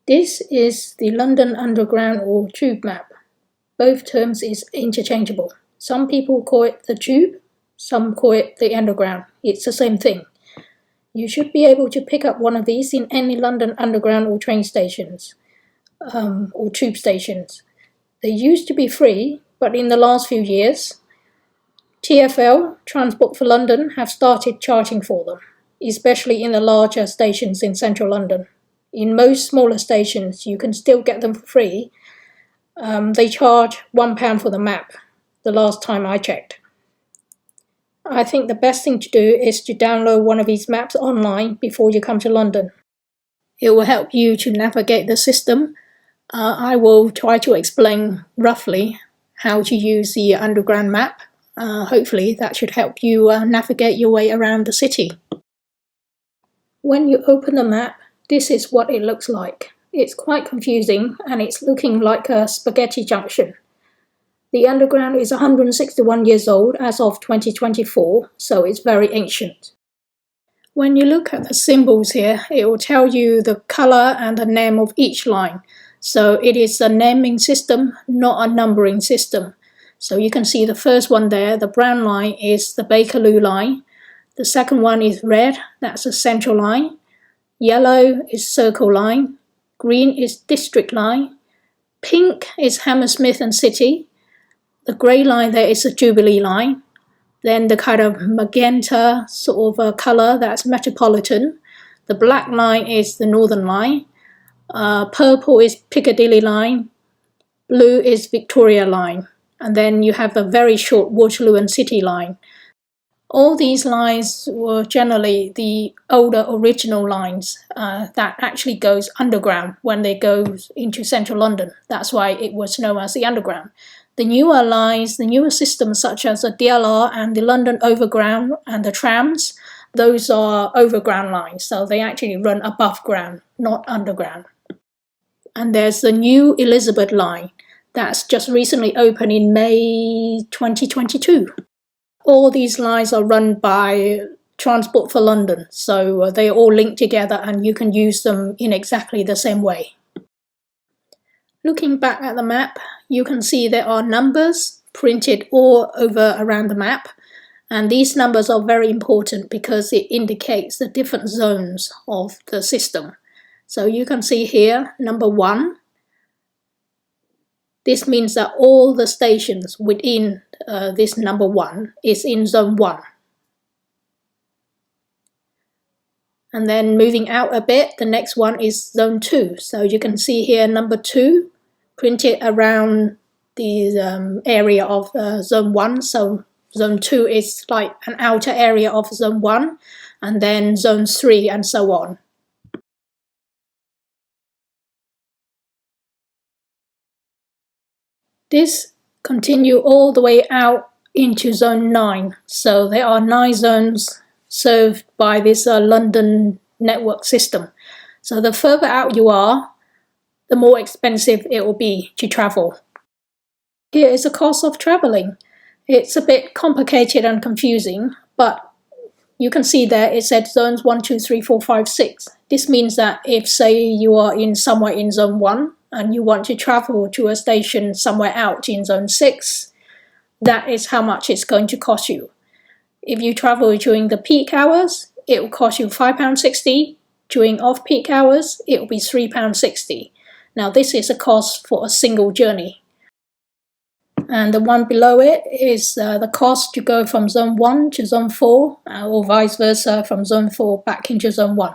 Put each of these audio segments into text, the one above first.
This is the London Underground or Tube map. Both terms is interchangeable. Some people call it the Tube, some call it the Underground. It's the same thing. You should be able to pick up one of these in any London Underground or train stations, or tube stations. They used to be free, but in the last few years, TfL, Transport for London, have started charging for them, especially in the larger stations in central London. In most smaller stations, you can still get them for free. They charge £1 for the map, the last time I checked. I think the best thing to do is to download one of these maps online before you come to London. It will help you to navigate the system. I will try to explain roughly how to use the underground map. Hopefully that should help you navigate your way around the city. When you open the map, this is what it looks like. It's quite confusing and it's looking like a spaghetti junction. The underground is 161 years old as of 2024, so it's very ancient. When you look at the symbols here, it will tell you the colour and the name of each line. So it is a naming system, not a numbering system. So you can see the first one there, the brown line is the Bakerloo line. The second one is red, that's the Central line. Yellow is Circle line. Green is District line. Pink is Hammersmith and City. The grey line there is the Jubilee line. Then the kind of magenta sort of colour, that's Metropolitan. The black line is the Northern line. Purple is Piccadilly line. Blue is Victoria line. And then you have a very short Waterloo and City line. All these lines were generally the older original lines that actually goes underground when they go into central London. That's why it was known as the Underground. The newer lines, the newer systems such as the DLR and the London Overground and the trams, those are overground lines. So they actually run above ground, not underground. And there's the new Elizabeth line that's just recently opened in May 2022. All these lines are run by Transport for London, so they are all linked together and you can use them in exactly the same way. Looking back at the map, you can see there are numbers printed all over around the map, and these numbers are very important because it indicates the different zones of the system. So you can see here, number 1. This means that all the stations within this number 1 is in zone 1. And then moving out a bit, the next one is zone 2. So you can see here number 2 printed around the area of zone 1. So zone 2 is like an outer area of zone 1, and then zone 3 and so on. This continue all the way out into zone 9. So there are 9 zones served by this London network system. So the further out you are, the more expensive it will be to travel. Here is the cost of travelling. It's a bit complicated and confusing, but you can see there it said zones 1, 2, 3, 4, 5, 6. This means that if, say, you are in somewhere in zone 1 and you want to travel to a station somewhere out in zone 6, that is how much it's going to cost you. If you travel during the peak hours, it will cost you £5.60. During off-peak hours, it will be £3.60. Now this is a cost for a single journey. And the one below it is the cost to go from zone 1 to zone 4, or vice versa from zone 4 back into zone 1.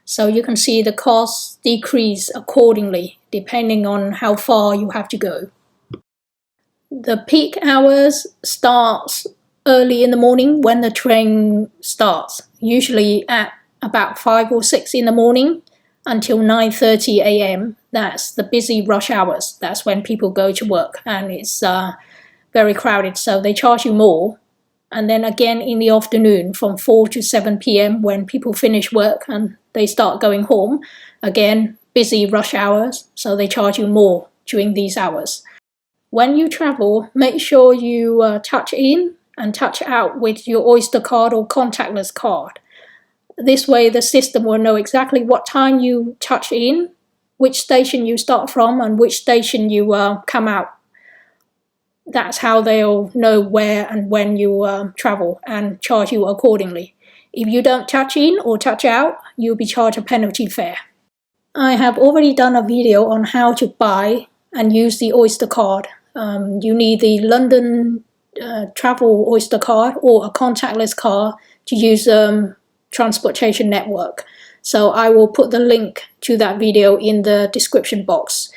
So you can see the costs decrease accordingly depending on how far you have to go. The peak hours starts early in the morning when the train starts, usually at about 5 or 6 in the morning until 9:30 a.m. That's the busy rush hours. That's when people go to work and it's very crowded, so they charge you more. And then again in the afternoon from 4 to 7 p.m. when people finish work and they start going home, again busy rush hours, so they charge you more during these hours. When you travel, make sure you touch in and touch out with your Oyster card or contactless card. This way the system will know exactly what time you touch in which station you start from and which station you come out. That's how they'll know where and when you travel and charge you accordingly. If you don't touch in or touch out, you'll be charged a penalty fare. I have already done a video on how to buy and use the Oyster card. You need the London travel Oyster card or a contactless card to use transportation network. So I will put the link to that video in the description box.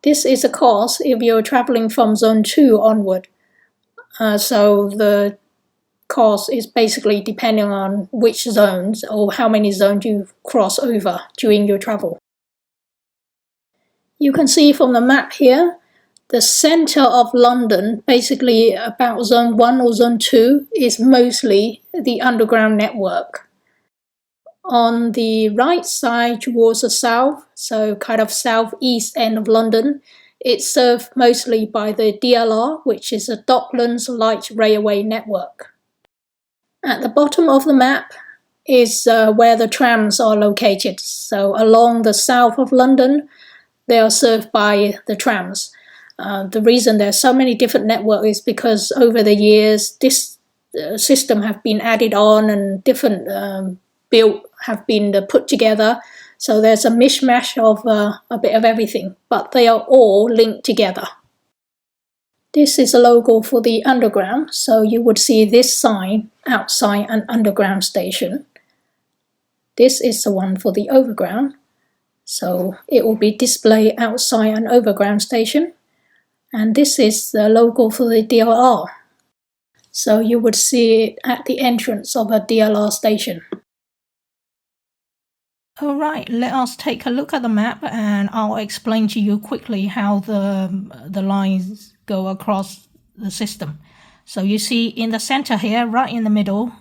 This is a cost if you're traveling from Zone 2 onward. So the cost is basically depending on which zones or how many zones you cross over during your travel. You can see from the map here, the center of London, basically about Zone 1 or Zone 2, is mostly the underground network. On the right side towards the south, so kind of southeast end of London, it's served mostly by the DLR, which is the Docklands Light Railway Network. At the bottom of the map is where the trams are located. So along the south of London, they are served by the trams. The reason there's so many different networks is because over the years, this system have been added on and different built have been put together, so there's a mishmash of a bit of everything, but they are all linked together. This is a logo for the underground, so you would see this sign outside an underground station. This is the one for the overground, so it will be displayed outside an overground station, and this is the logo for the DLR, so you would see it at the entrance of a DLR station. Alright, let us take a look at the map and I'll explain to you quickly how the lines go across the system. So you see in the center here, right in the middle,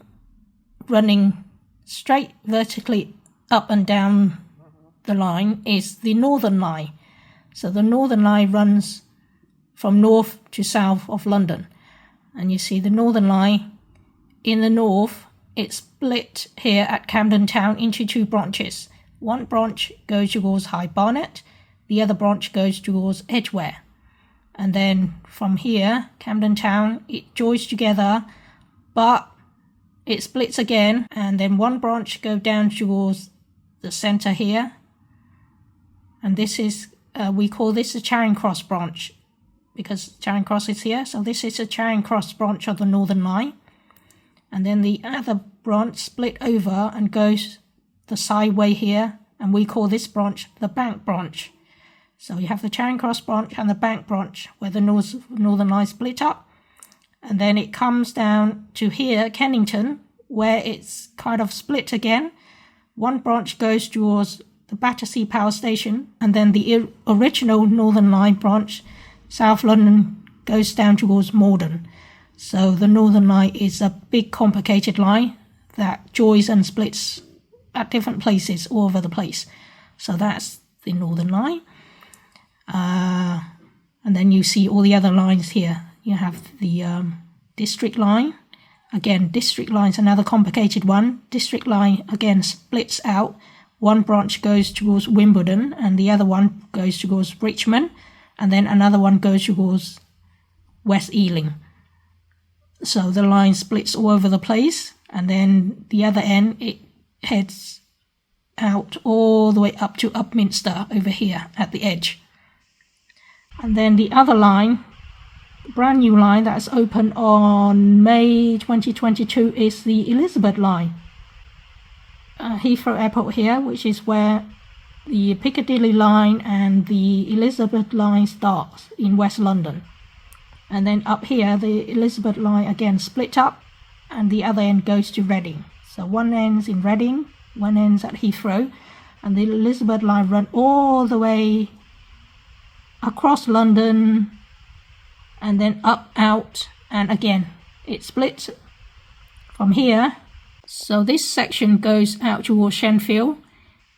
running straight vertically up and down the line is the northern line. So the northern line runs from north to south of London. And you see the northern line in the north, it's split here at Camden Town into two branches. One branch goes towards High Barnet, the other branch goes towards Edgware. And then from here, Camden Town, it joins together, but it splits again, and then one branch goes down towards the centre here. And this is, we call this the Charing Cross branch, because Charing Cross is here. So this is a Charing Cross branch of the Northern Line. And then the other branch split over and goes the sideway here, and we call this branch the Bank branch. So you have the Charing Cross branch and the Bank branch where the Northern Line split up, and then it comes down to here, Kennington, where it's kind of split again. One branch goes towards the Battersea Power Station, and then the original Northern Line branch, South London, goes down towards Morden. So the Northern Line is a big complicated line that joins and splits at different places all over the place. So that's the Northern Line. And then you see all the other lines here. You have the District Line. Again, District Line is another complicated one. District Line again splits out. One branch goes towards Wimbledon and the other one goes towards Richmond. And then another one goes towards West Ealing. So the line splits all over the place, and then the other end, it heads out all the way up to Upminster over here at the edge. And then the other line, brand new line that's opened on May 2022 is the Elizabeth line. Heathrow Airport here, which is where the Piccadilly line and the Elizabeth line starts in West London. And then up here, the Elizabeth line again split up, and the other end goes to Reading. So one ends in Reading, one ends at Heathrow, and the Elizabeth line run all the way across London, and then up, out, and again, it splits from here. So this section goes out towards Shenfield.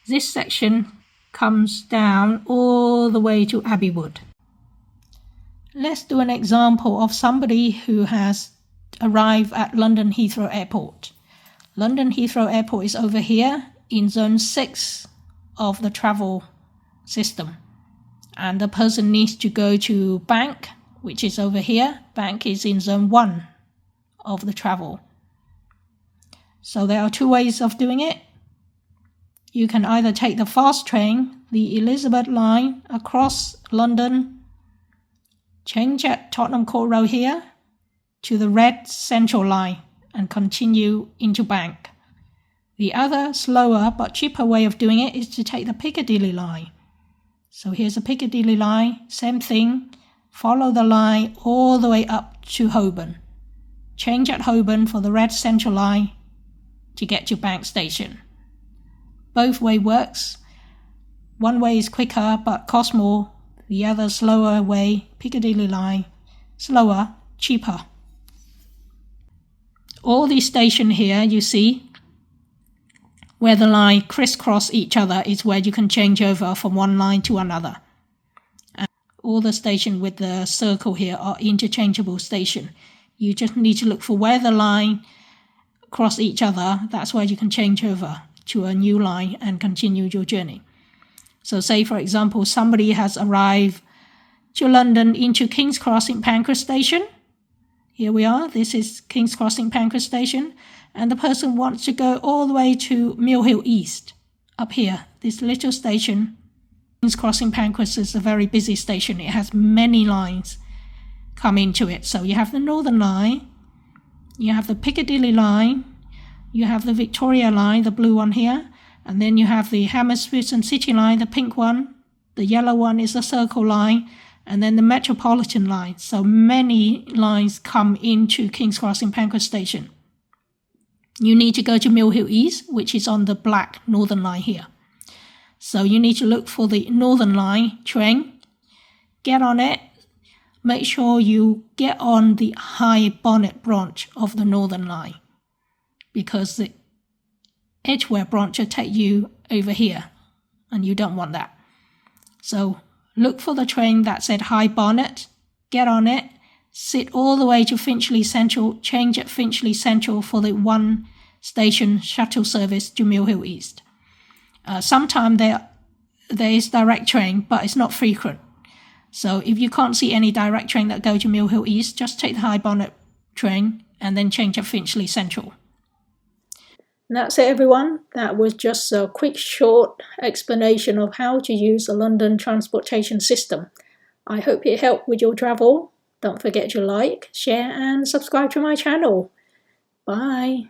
This section comes down all the way to Abbeywood. Let's do an example of somebody who has arrived at London Heathrow Airport. London Heathrow Airport is over here in Zone 6 of the travel system. And the person needs to go to Bank, which is over here. Bank is in zone 1 of the travel. So there are 2 ways of doing it. You can either take the fast train, the Elizabeth line, across London, change at Tottenham Court Road here to the red Central line and continue into Bank. The other slower but cheaper way of doing it is to take the Piccadilly line. So here's a Piccadilly line, same thing, follow the line all the way up to Holborn. Change at Holborn for the red Central line to get to Bank Station. Both way works. One way is quicker but costs more. The other slower way, Piccadilly line, slower, cheaper. All these stations here you see where the line crisscross each other is where you can change over from one line to another. And all the stations with the circle here are interchangeable stations. You just need to look for where the line cross each other. That's where you can change over to a new line and continue your journey. So say, for example, somebody has arrived to London into King's Cross St Pancras Station. Here we are. This is King's Cross St Pancras Station. And the person wants to go all the way to Mill Hill East. Up here, this little station. King's Cross St Pancras is a very busy station. It has many lines come into it. So you have the Northern Line, you have the Piccadilly line, you have the Victoria line, the blue one here, and then you have the Hammersmith and City line, the pink one. The yellow one is the Circle line, and then the Metropolitan line. So many lines come into King's Cross St Pancras Station. You need to go to Mill Hill East, which is on the black Northern Line here. So you need to look for the Northern Line train, get on it, make sure you get on the High Bonnet branch of the Northern Line, because the Edgware branch will take you over here, and you don't want that. So look for the train that said High Bonnet, get on it, sit all the way to Finchley Central, change at Finchley Central for the 1 station shuttle service to Mill Hill East. Sometimes there is direct train, but it's not frequent. So if you can't see any direct train that go to Mill Hill East, just take the High Bonnet train and then change at Finchley Central. And that's it, everyone. That was just a quick, short explanation of how to use the London transportation system. I hope it helped with your travel. Don't forget to like, share and subscribe to my channel. Bye.